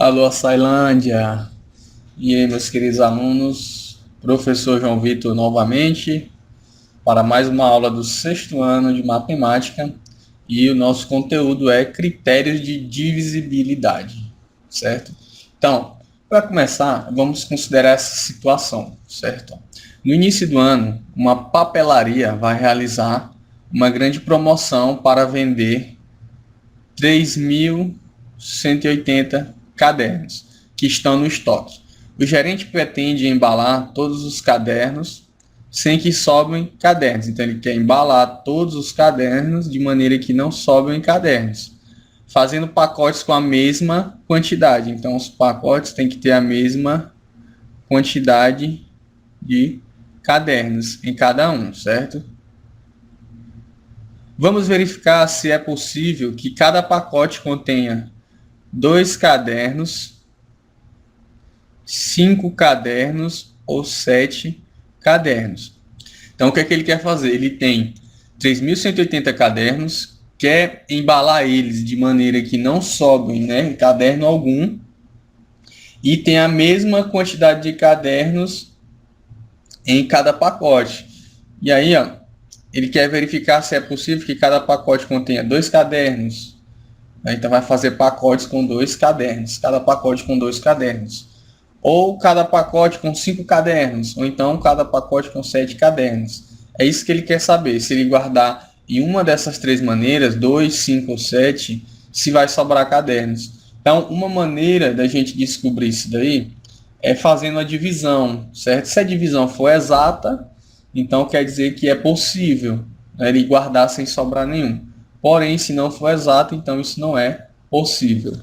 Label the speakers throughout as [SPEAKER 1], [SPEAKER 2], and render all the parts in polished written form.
[SPEAKER 1] Alô, Sailândia! E aí, meus queridos alunos, professor João Vitor novamente, para mais uma aula do sexto ano de matemática, e o nosso conteúdo é critérios de divisibilidade, certo? Então, para começar, vamos considerar essa situação, certo? No início do ano, uma papelaria vai realizar uma grande promoção para vender 3.180 cadernos que estão no estoque. O gerente pretende embalar todos os cadernos sem que sobrem cadernos. Então, ele quer embalar todos os cadernos de maneira que não sobrem cadernos, fazendo pacotes com a mesma quantidade. Então, os pacotes têm que ter a mesma quantidade de cadernos em cada um, certo? Vamos verificar se é possível que cada pacote contenha 2 cadernos, 5 cadernos ou 7 cadernos. Então, o que é que ele quer fazer? Ele tem 3.180 cadernos, quer embalar eles de maneira que não sobrem, né, caderno algum, e tem a mesma quantidade de cadernos em cada pacote. E aí, ó, ele quer verificar se é possível que cada pacote contenha 2 cadernos. Então, vai fazer pacotes com 2 cadernos, cada pacote com 2 cadernos. Ou cada pacote com 5 cadernos, ou então cada pacote com 7 cadernos. É isso que ele quer saber, se ele guardar em uma dessas três maneiras, 2, 5 ou 7, se vai sobrar cadernos. Então, uma maneira da gente descobrir isso daí é fazendo a divisão, certo? Se a divisão for exata, então quer dizer que é possível, né, ele guardar sem sobrar nenhum. Porém, se não for exato, então isso não é possível.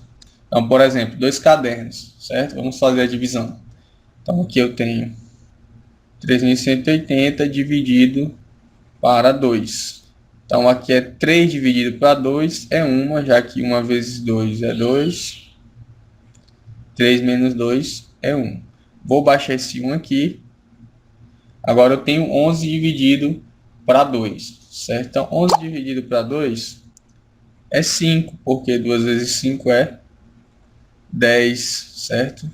[SPEAKER 1] Então, por exemplo, 2 cadernos, certo? Vamos fazer a divisão. Então, aqui eu tenho 3.180 dividido para 2. Então, aqui é 3 dividido para 2 é 1, já que 1 vezes 2 é 2. 3 menos 2 é 1. Vou baixar esse 1 aqui. Agora eu tenho 11 dividido para 2, certo? Então, 11 dividido para 2 é 5, porque 2 vezes 5 é 10, certo?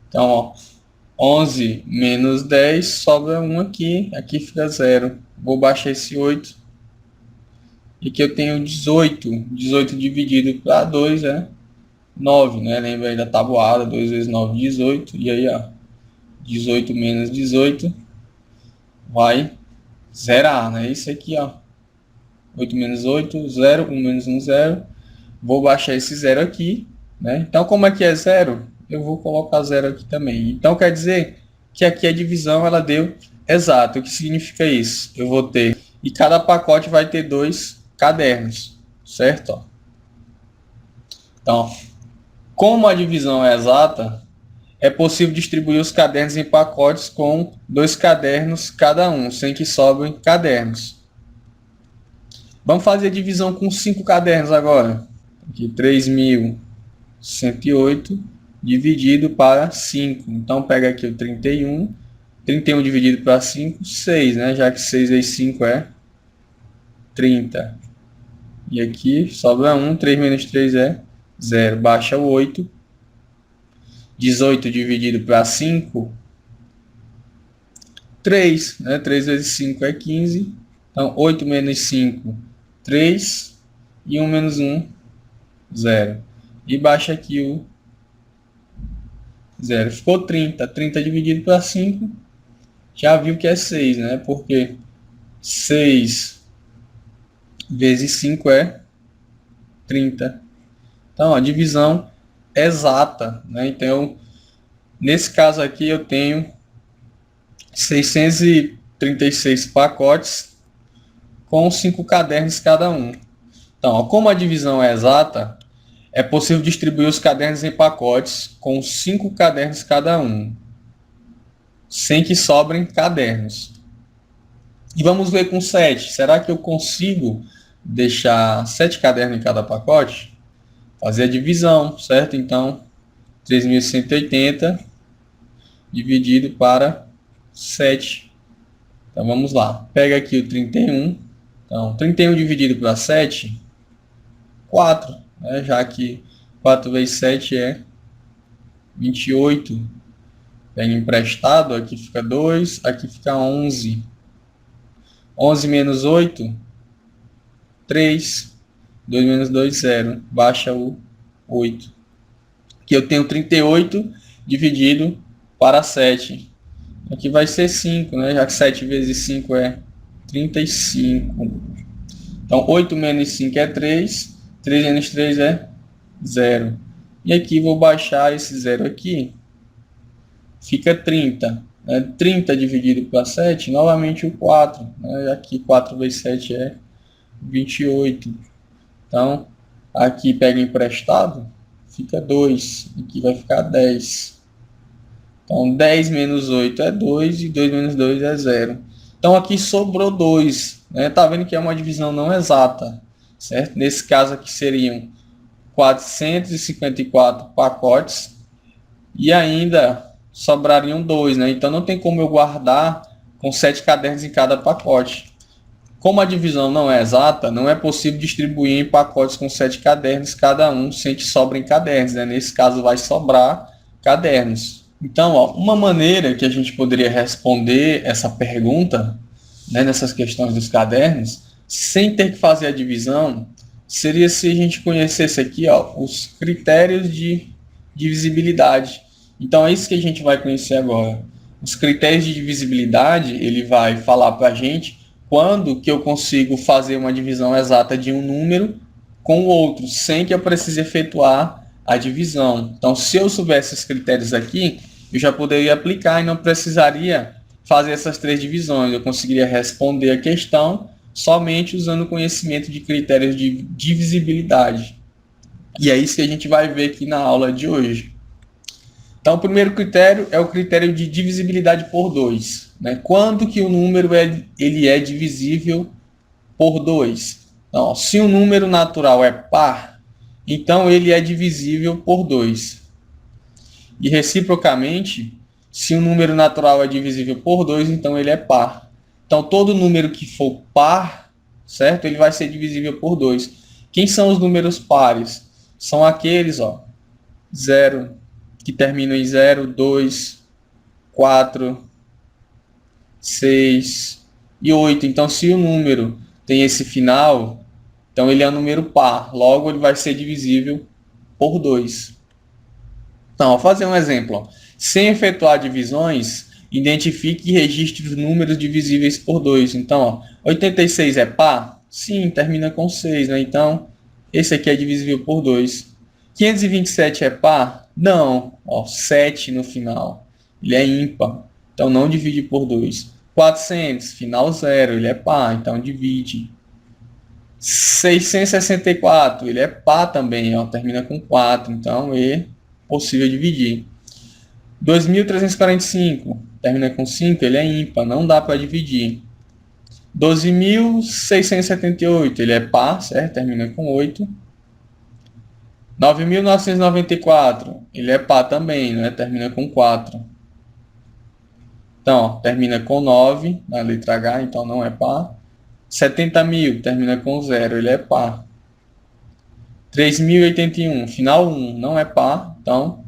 [SPEAKER 1] Então, ó, 11 menos 10, sobra 1 aqui, aqui fica 0. Vou baixar esse 8. E aqui eu tenho 18. 18 dividido para 2 é 9, né? Lembra aí da tabuada, 2 vezes 9, 18. E aí, ó, 18 menos 18 vai zerar, né? Isso aqui, ó. 8 menos 8, 0. 1 menos 1, 0. Vou baixar esse 0 aqui, né? Então, como aqui é 0, eu vou colocar 0 aqui também. Então, quer dizer que aqui a divisão ela deu exato. O que significa isso? Eu vou ter... E cada pacote vai ter 2 cadernos, certo? Então, como a divisão é exata, é possível distribuir os cadernos em pacotes com 2 cadernos cada um, sem que sobrem cadernos. Vamos fazer a divisão com 5 cadernos agora. Aqui, 3.108 dividido para 5. Então, pega aqui o 31. 31 dividido para 5, 6, né? Já que 6 vezes 5 é 30. E aqui sobra 1. 3 menos 3 é 0. Baixa o 8. 18 dividido para 5, 3. Né? 3 vezes 5 é 15. Então, 8 menos 5, 3. E 1 menos 1, 0. E baixa aqui o 0. Ficou 30. 30 dividido para 5. Já viu que é 6, né? Porque 6 vezes 5 é 30. Então, a divisão exata, né? Então, nesse caso aqui, eu tenho 636 pacotes com 5 cadernos cada um. Então, ó, como a divisão é exata, é possível distribuir os cadernos em pacotes com 5 cadernos cada um, sem que sobrem cadernos. E vamos ver com 7. Será que eu consigo deixar 7 cadernos em cada pacote? Fazer a divisão, certo? Então, 3.180 dividido para 7. Então, vamos lá. Pega aqui o 31. Então, 31 dividido para 7, 4. Né? Já que 4 vezes 7 é 28, pega emprestado, aqui fica 2, aqui fica 11. 11 menos 8, 3. 2 menos 2, 0. Baixa o 8. Aqui eu tenho 38 dividido para 7. Aqui vai ser 5, né? Já que 7 vezes 5 é 35. Então, 8 menos 5 é 3. 3 menos 3 é 0. E aqui vou baixar esse 0 aqui. Fica 30. 30 dividido para 7, novamente o 4. Aqui 4 vezes 7 é 28. Então, aqui pega emprestado, fica 2. Aqui vai ficar 10. Então, 10 menos 8 é 2 e 2 menos 2 é 0. Então, aqui sobrou 2. Tá vendo que é uma divisão não exata, certo? Nesse caso aqui seriam 454 pacotes e ainda sobrariam 2, né? Então, não tem como eu guardar com 7 cadernos em cada pacote. Como a divisão não é exata, não é possível distribuir em pacotes com 7 cadernos cada um sem que sobrem cadernos, né? Nesse caso vai sobrar cadernos. Então, uma maneira que a gente poderia responder essa pergunta, né, nessas questões dos cadernos, sem ter que fazer a divisão, seria se a gente conhecesse aqui os critérios de divisibilidade. Então, é isso que a gente vai conhecer agora. Os critérios de divisibilidade, ele vai falar para a gente quando que eu consigo fazer uma divisão exata de um número com o outro, sem que eu precise efetuar a divisão. Então, se eu soubesse esses critérios aqui, eu já poderia aplicar e não precisaria fazer essas 3 divisões. Eu conseguiria responder a questão somente usando o conhecimento de critérios de divisibilidade. E é isso que a gente vai ver aqui na aula de hoje. Então, o primeiro critério é o critério de divisibilidade por 2. Quando que o número ele é divisível por 2? Então, se o número natural é par, então ele é divisível por 2. E reciprocamente, se o número natural é divisível por 2, então ele é par. Então, todo número que for par, certo? Ele vai ser divisível por 2. Quem são os números pares? São aqueles, 0, que terminam em 0, 2, 4, 6 e 8. Então, se o número tem esse final, então ele é um número par. Logo, ele vai ser divisível por 2. Então, vou fazer um exemplo. Sem efetuar divisões, identifique e registre os números divisíveis por 2. Então, 86 é par? Sim, termina com 6. Então, esse aqui é divisível por 2. 527 é par? Não. 7 no final. Ele é ímpar. Então, não divide por 2. 400, final 0. Ele é par. Então, divide. 664, ele é par também. Termina com 4. Então, é possível dividir. 2.345, termina com 5. Ele é ímpar. Não dá para dividir. 12.678, ele é par, certo? Termina com 8. 9.994, ele é par também, né? Termina com 4. Então, termina com 9, na letra H, então não é par. 70.000, termina com 0, ele é par. 3.081, final 1, não é par, então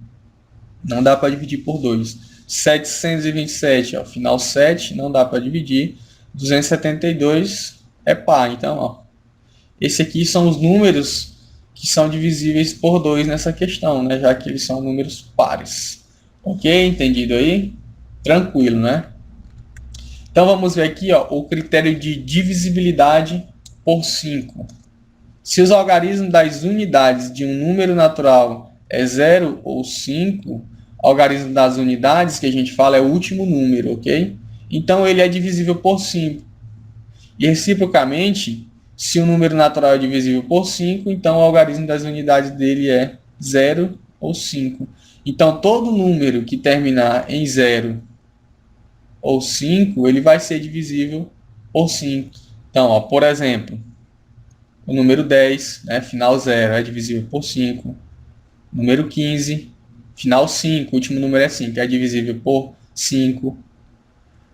[SPEAKER 1] não dá para dividir por 2. 727, final 7, não dá para dividir. 272 é par, então, esse aqui são os números que são divisíveis por 2 nessa questão, né? Já que eles são números pares. Ok? Entendido aí? Tranquilo, né? Então, vamos ver aqui o critério de divisibilidade por 5. Se os algarismos das unidades de um número natural é 0 ou 5, o algarismo das unidades que a gente fala é o último número, ok? Então, ele é divisível por 5. E, reciprocamente, se o número natural é divisível por 5, então o algarismo das unidades dele é 0 ou 5. Então, todo número que terminar em 0 ou 5, ele vai ser divisível por 5. Então, por exemplo, o número 10, final 0, é divisível por 5. Número 15, final 5, o último número é 5, é divisível por 5.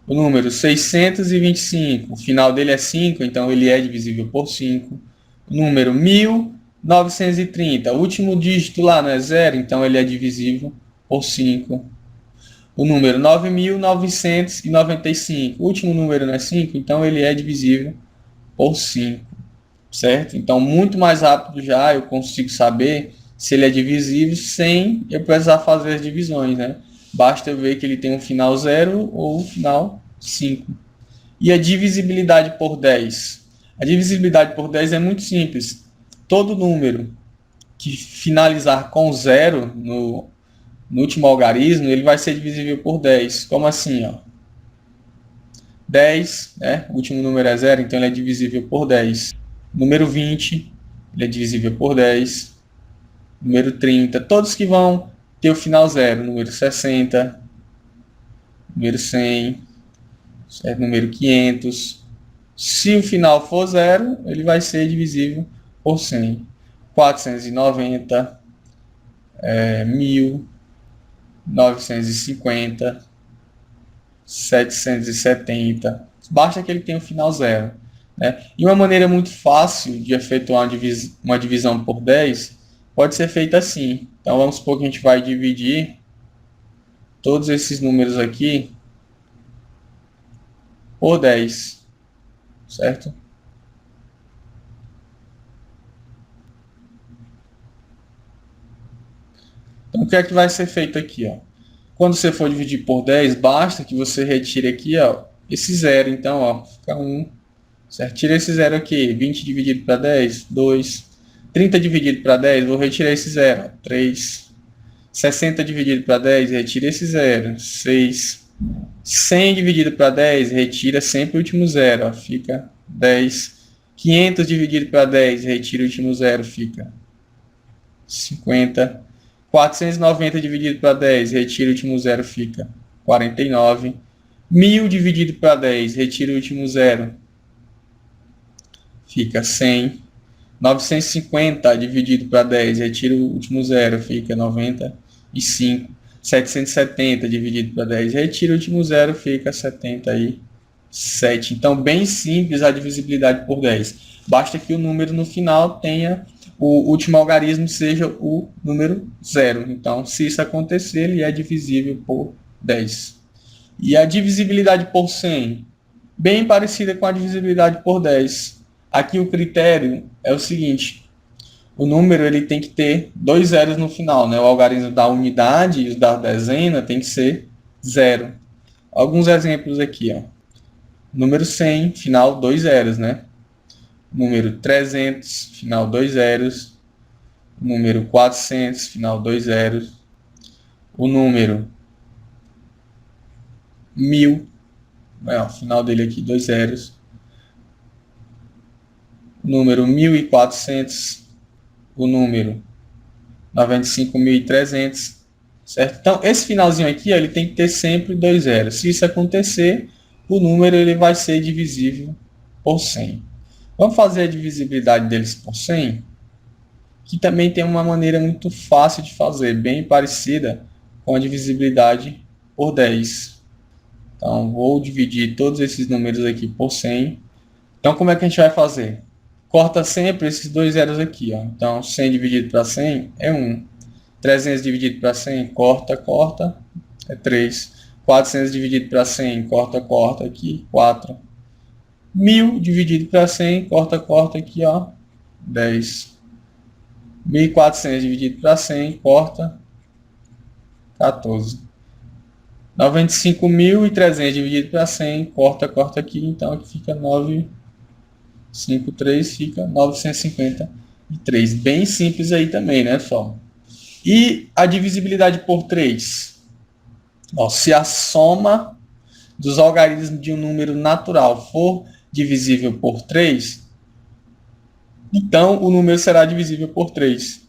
[SPEAKER 1] O número 625, o final dele é 5, então ele é divisível por 5. O número 1930, o último dígito lá não é 0, então ele é divisível por 5. O número 9.995. O último número não é 5, então ele é divisível por 5. Certo? Então, muito mais rápido já eu consigo saber se ele é divisível sem eu precisar fazer as divisões, né? Basta eu ver que ele tem um final 0 ou um final 5. E a divisibilidade por 10? A divisibilidade por 10 é muito simples. Todo número que finalizar com 0 no último algarismo, ele vai ser divisível por 10. Como assim? Ó? 10, né? O último número é 0, então ele é divisível por 10. Número 20, ele é divisível por 10. Número 30, todos que vão ter o final 0. Número 60, número 100, certo? Número 500. Se o final for 0, ele vai ser divisível por 100. 490, 1000, 950, 770. Basta que ele tenha o final 0. Né? E uma maneira muito fácil de efetuar uma divisão por 10 pode ser feita assim. Então vamos supor que a gente vai dividir todos esses números aqui por 10. Certo? Então o que é que vai ser feito aqui? Ó? Quando você for dividir por 10, basta que você retire aqui ó, esse 0. Então ó, fica 1. Certo? Tira esse 0 aqui. 20 dividido para 10, 2. 30 dividido para 10, vou retirar esse 0. 3. 60 dividido para 10, retira esse 0. 6. 100 dividido para 10, retira sempre o último 0. Ó, fica 10. 500 dividido para 10, retira o último 0. Fica 50. 490 dividido para 10, retira o último 0. Fica 49. 1000 dividido para 10, retira o último 0. Fica 100. 950 dividido para 10, retira o último 0, fica 95. 770 dividido para 10, retira o último 0, fica 77. Então, bem simples a divisibilidade por 10. Basta que o número no final tenha, o último algarismo seja o número 0. Então, se isso acontecer, ele é divisível por 10. E a divisibilidade por 100, bem parecida com a divisibilidade por 10. Aqui o critério é o seguinte, o número ele tem que ter 2 zeros no final, né? O algarismo da unidade e os da dezena tem que ser 0. Alguns exemplos aqui, ó. Número 100, final 2 zeros, né? Número 300, final 2 zeros. Número 400, final 2 zeros. O número 1000, o final dele aqui 2 zeros. Número 1400, o número 95.300, certo? Então, esse finalzinho aqui, ó, ele tem que ter sempre 2 zeros. Se isso acontecer, o número ele vai ser divisível por 100. Vamos fazer a divisibilidade deles por 100, que também tem uma maneira muito fácil de fazer, bem parecida com a divisibilidade por 10. Então, vou dividir todos esses números aqui por 100. Então, como é que a gente vai fazer? Corta sempre esses 2 zeros aqui. Ó. Então, 100 dividido para 100 é 1. 300 dividido para 100, corta, corta, é 3. 400 dividido para 100, corta, corta, aqui, 4. 1000 dividido para 100, corta, corta, aqui, ó, 10. 1400 dividido para 100, corta, 14. 95.300 dividido para 100, corta, corta aqui, então aqui fica 9. 53 fica 953. Bem simples aí também, né, pessoal? E a divisibilidade por 3? Ó, se a soma dos algarismos de um número natural for divisível por 3, então o número será divisível por 3.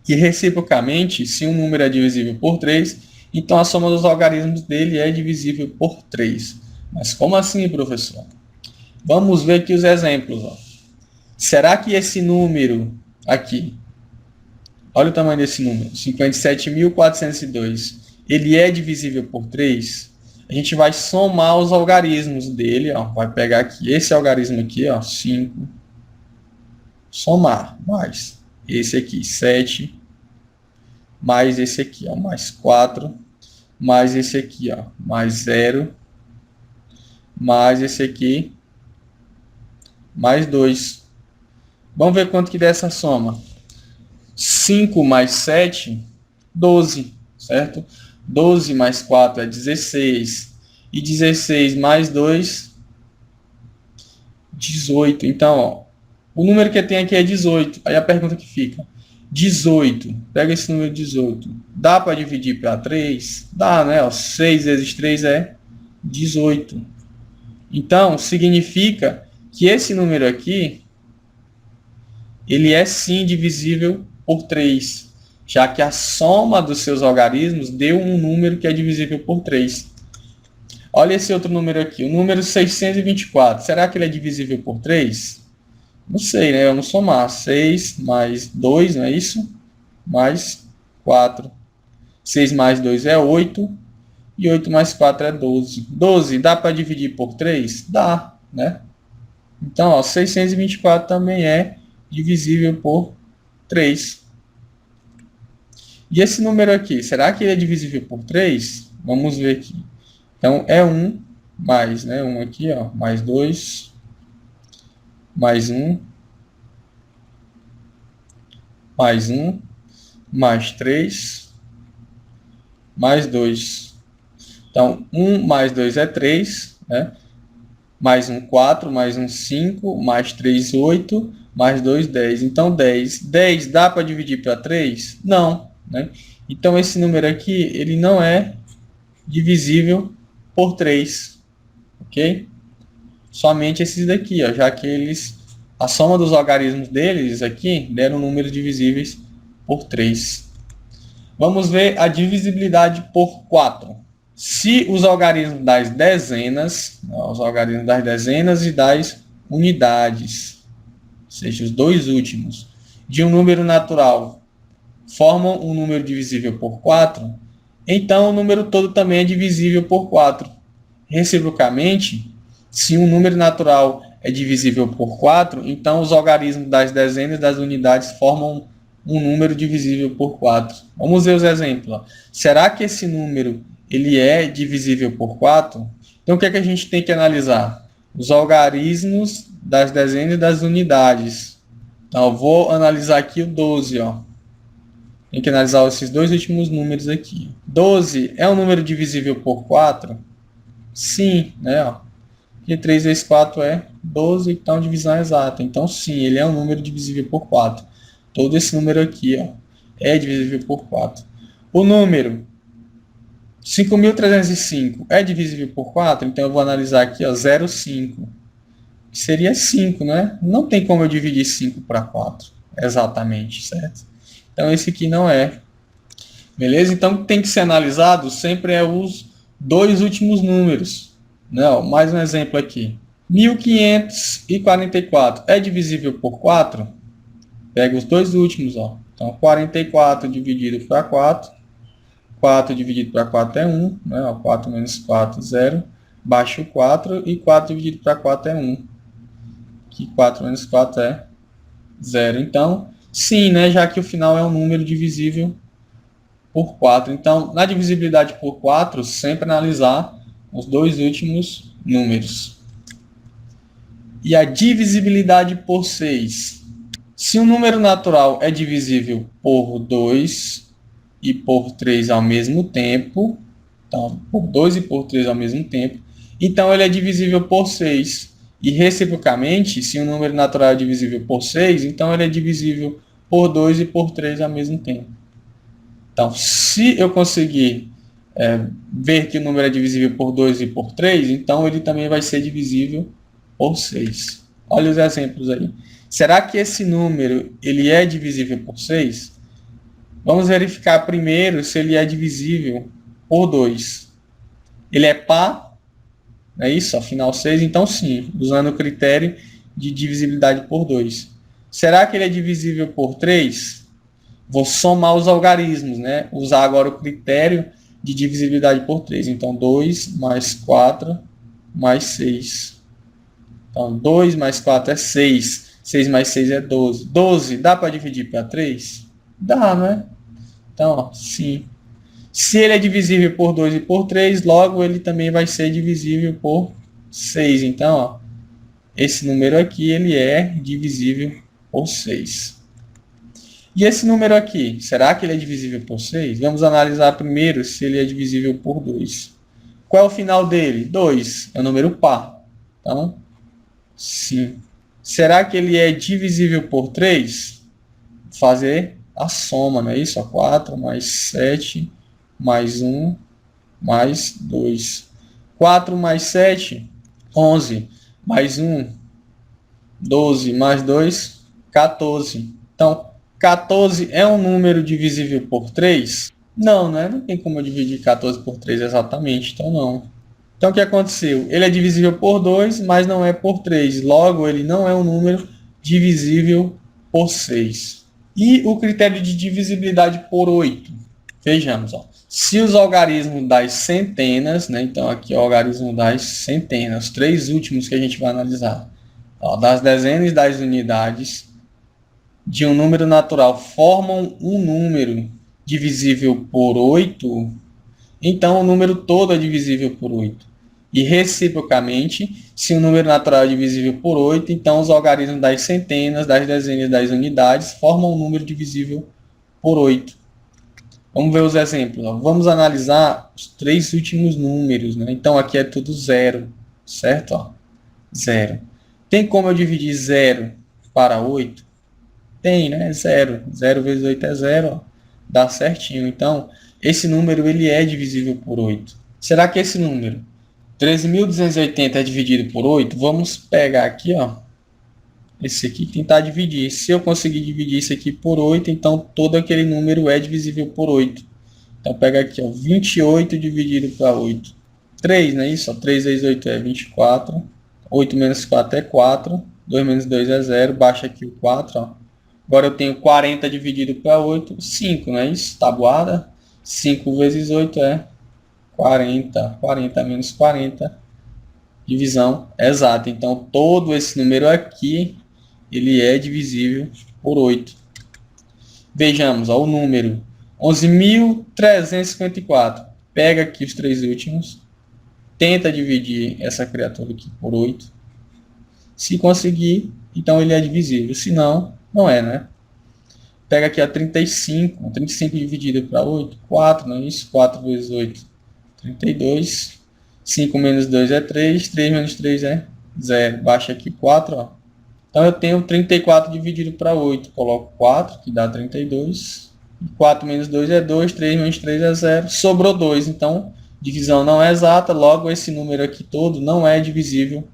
[SPEAKER 1] E reciprocamente, se um número é divisível por 3, então a soma dos algarismos dele é divisível por 3. Mas como assim, professor? Vamos ver aqui os exemplos. Ó. Será que esse número aqui, olha o tamanho desse número, 57.402, ele é divisível por 3? A gente vai somar os algarismos dele. Ó. Vai pegar aqui esse algarismo aqui, ó, 5. Somar mais esse aqui, 7. mais esse aqui, ó, mais 4, mais esse aqui, ó, mais 0, mais esse aqui, mais 2. Vamos ver quanto que dá essa soma. 5 mais 7, 12, certo? 12 mais 4 é 16. E 16 mais 2, 18. Então, ó, o número que tem aqui é 18. Aí a pergunta que fica: 18, pega esse número 18. Dá para dividir para 3? Dá, né? Ó, 6 vezes 3 é 18. Então, significa que esse número aqui, ele é sim divisível por 3, já que a soma dos seus algarismos deu um número que é divisível por 3. Olha esse outro número aqui, o número 624. Será que ele é divisível por 3? Não sei, né? Vamos somar. 6 mais 2, não é isso? Mais 4. 6 mais 2 é 8. E 8 mais 4 é 12. 12 dá para dividir por 3? Dá, né? Então, ó, 624 também é divisível por 3. E esse número aqui, será que ele é divisível por 3? Vamos ver aqui. Então, é 1 mais, né? 1 aqui, ó, mais 2, mais 1, mais 1, mais 3, mais 2. Então, 1 mais 2 é 3, né? Mais 1, 4, mais 1, 5, mais 3, 8, mais 2, 10. Então, 10. 10 dá para dividir para 3? Não, né? Então, esse número aqui, ele não é divisível por 3, ok? Somente esses daqui, ó, já que eles, a soma dos algarismos deles aqui deram números divisíveis por 3. Vamos ver a divisibilidade por 4. Se os algarismos das dezenas, os algarismos das dezenas e das unidades, ou seja, os dois últimos, de um número natural formam um número divisível por 4, então o número todo também é divisível por 4. Reciprocamente, se um número natural é divisível por 4, então os algarismos das dezenas e das unidades formam um número divisível por 4. Vamos ver os exemplos. Será que esse número ele é divisível por 4? Então, o que é que a gente tem que analisar? Os algarismos das dezenas e das unidades. Então, eu vou analisar aqui o 12. Ó. Tem que analisar esses dois últimos números aqui. 12 é um número divisível por 4? Sim, né? Ó. Porque 3 vezes 4 é 12, então divisão exata. Então, sim, ele é um número divisível por 4. Todo esse número aqui, ó, é divisível por 4. O número 5.305 é divisível por 4? Então, eu vou analisar aqui, ó, 0,5. Que seria 5, né? Não tem como eu dividir 5 para 4, exatamente, certo? Então, esse aqui não é. Beleza? Então, tem que ser analisado sempre os dois últimos números. Não, mais um exemplo aqui. 1544 é divisível por 4? Pega os dois últimos, ó. Então, 44 dividido para 4. 4 dividido para 4 é 1. Né? 4 menos 4, 0. Baixa o 4 e 4 dividido para 4 é 1. Que 4 menos 4 é 0. Então, sim, né? Já que o final é um número divisível por 4. Então, na divisibilidade por 4, sempre analisar os dois últimos números. E a divisibilidade por 6. Se um número natural é divisível por 2 e por 3 ao mesmo tempo, então, por 2 e por 3 ao mesmo tempo, então ele é divisível por 6. E reciprocamente, se um número natural é divisível por 6, então ele é divisível por 2 e por 3 ao mesmo tempo. Então, se eu conseguir ver que o número é divisível por 2 e por 3, então ele também vai ser divisível por 6. Olha os exemplos aí. Será que esse número ele é divisível por 6? Vamos verificar primeiro se ele é divisível por 2. Ele é par, é isso? Afinal 6, então sim, usando o critério de divisibilidade por 2. Será que ele é divisível por 3? Vou somar os algarismos, né? Usar agora o critério de divisibilidade por 3. Então, 2 mais 4 mais 6. Então, 2 mais 4 é 6. 6 mais 6 é 12. 12 dá para dividir para 3? Dá, né? Então, ó, sim. Se ele é divisível por 2 e por 3, logo ele também vai ser divisível por 6. Então, ó, esse número aqui ele é divisível por 6. E esse número aqui, será que ele é divisível por 6? Vamos analisar primeiro se ele é divisível por 2. Qual é o final dele? 2. É um número par. Então, sim. Será que ele é divisível por 3? Fazer a soma, não é isso? 4 mais 7 mais 1 mais 2. 4 mais 7, 11. Mais 1, 12. Mais 2, 14. Então, 14 é um número divisível por 3? Não, né? Não tem como eu dividir 14 por 3 exatamente, então não. Então, o que aconteceu? Ele é divisível por 2, mas não é por 3. Logo, ele não é um número divisível por 6. E o critério de divisibilidade por 8? Vejamos, ó. Se os algarismos das centenas, né? Então, aqui é o algarismo das centenas, os três últimos que a gente vai analisar, ó, das dezenas e das unidades de um número natural formam um número divisível por 8, então o número todo é divisível por 8. E reciprocamente, se o número natural é divisível por 8, então os algarismos das centenas, das dezenas e das unidades formam um número divisível por 8. Vamos ver os exemplos. Ó. Vamos analisar os três últimos números. Né? Então aqui é tudo zero, certo? Ó, zero. Tem como eu dividir 0 para 8? Tem, né? Zero. 0 vezes 8 é 0. Ó. Dá certinho. Então, esse número ele é divisível por 8. Será que esse número, 13.280, é dividido por 8? Vamos pegar aqui, ó, esse aqui e tentar dividir. Se eu conseguir dividir isso aqui por 8, então todo aquele número é divisível por 8. Então, pega aqui, ó, 28 dividido para 8. 3, não é isso? Ó, 3 vezes 8 é 24. 8 menos 4 é 4. 2 menos 2 é 0. Baixa aqui o 4, ó. Agora eu tenho 40 dividido para 8, 5, não é isso? Tabuada. 5 vezes 8 é 40. 40 menos 40. Divisão exata. Então, todo esse número aqui, ele é divisível por 8. Vejamos, ó, o número 11.354. Pega aqui os três últimos. Tenta dividir essa criatura aqui por 8. Se conseguir, então ele é divisível. Se não, não é, né? Pega aqui a 35. 35 dividido para 8, 4, não é isso? 4 vezes 8, 32. 5 menos 2 é 3. 3 menos 3 é 0. Baixa aqui 4, ó. Então eu tenho 34 dividido para 8. Coloco 4, que dá 32. 4 menos 2 é 2. 3 menos 3 é 0. Sobrou 2. Então, divisão não é exata. Logo, esse número aqui todo não é divisível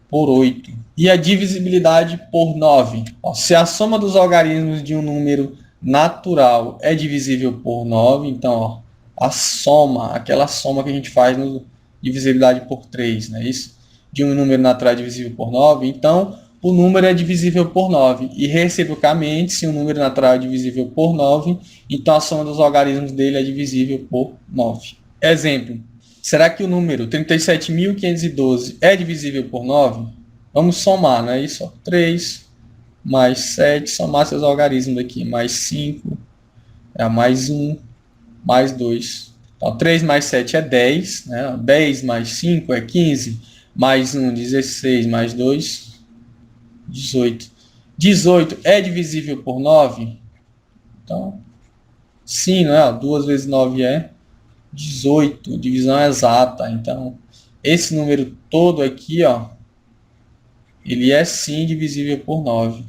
[SPEAKER 1] por 8. E a divisibilidade por 9. Ó, se a soma dos algarismos de um número natural é divisível por 9, então ó, a soma, aquela soma que a gente faz no divisibilidade por 3, não é isso? De um número natural é divisível por 9, então o número é divisível por 9. E reciprocamente, se um número natural é divisível por 9, então a soma dos algarismos dele é divisível por 9. Exemplo. Será que o número 37.512 é divisível por 9? Vamos somar, não é isso? Ó, 3 mais 7, somar seus algarismos aqui. Mais 5, mais 1, mais 2. Então, 3 mais 7 é 10. Né? 10 mais 5 é 15. Mais 1, 16. Mais 2, 18. 18 é divisível por 9? Então, sim, não é? 2 vezes 9 é 18, divisão exata. Então, esse número todo aqui, ó, ele é sim divisível por 9.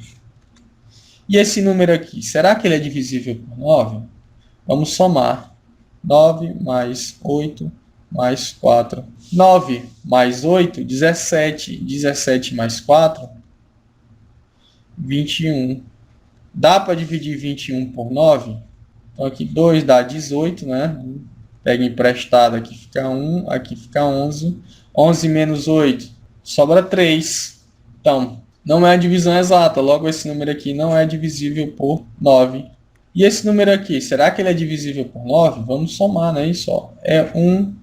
[SPEAKER 1] E esse número aqui, será que ele é divisível por 9? Vamos somar. 9 mais 8 mais 4. 9 mais 8, 17. 17 mais 4, 21. Dá para dividir 21 por 9? Então, aqui 2 dá 18, né? Pega emprestado, aqui fica 1, aqui fica 11. 11 menos 8, sobra 3. Então, não é a divisão exata, logo esse número aqui não é divisível por 9. E esse número aqui, será que ele é divisível por 9? Vamos somar, não é isso? Ó. É 1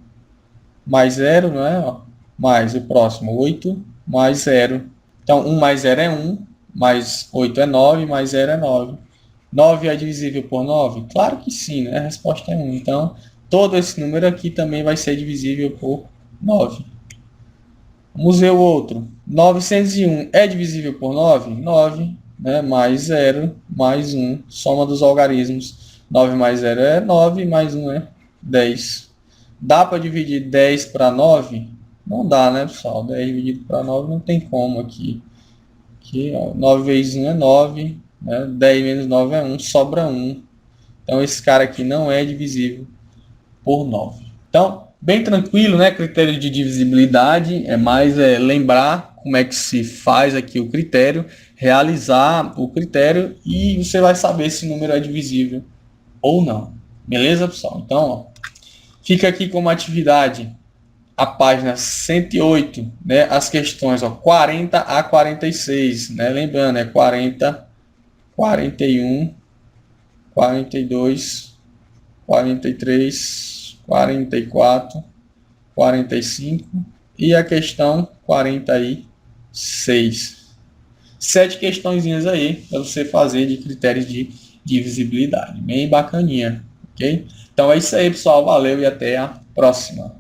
[SPEAKER 1] mais 0, não é? Ó. Mais o próximo, 8 mais 0. Então, 1 mais 0 é 1, mais 8 é 9, mais 0 é 9. 9 é divisível por 9? Claro que sim, né? A resposta é 1. Então, todo esse número aqui também vai ser divisível por 9. Vamos ver o outro. 901 é divisível por 9? 9, né? Mais 0, mais 1. Soma dos algarismos. 9 mais 0 é 9, mais 1 é 10. Dá para dividir 10 para 9? Não dá, né, pessoal? 10 dividido para 9 não tem como aqui. Aqui, ó, 9 vezes 1 é 9, né? 10 menos 9 é 1, sobra 1. Então, esse cara aqui não é divisível por 9. Então, bem tranquilo, né? Critério de divisibilidade é mais lembrar como é que se faz aqui o critério, realizar o critério e você vai saber se o número é divisível ou não. Beleza, pessoal? Então, ó, fica aqui como atividade a página 108, né? As questões, ó, 40 a 46, né? Lembrando, é 40, 41, 42, 43, 44, 45 e a questão 46. 7 questõezinhas aí para você fazer de critérios de divisibilidade. Bem bacaninha, ok? Então é isso aí, pessoal. Valeu e até a próxima.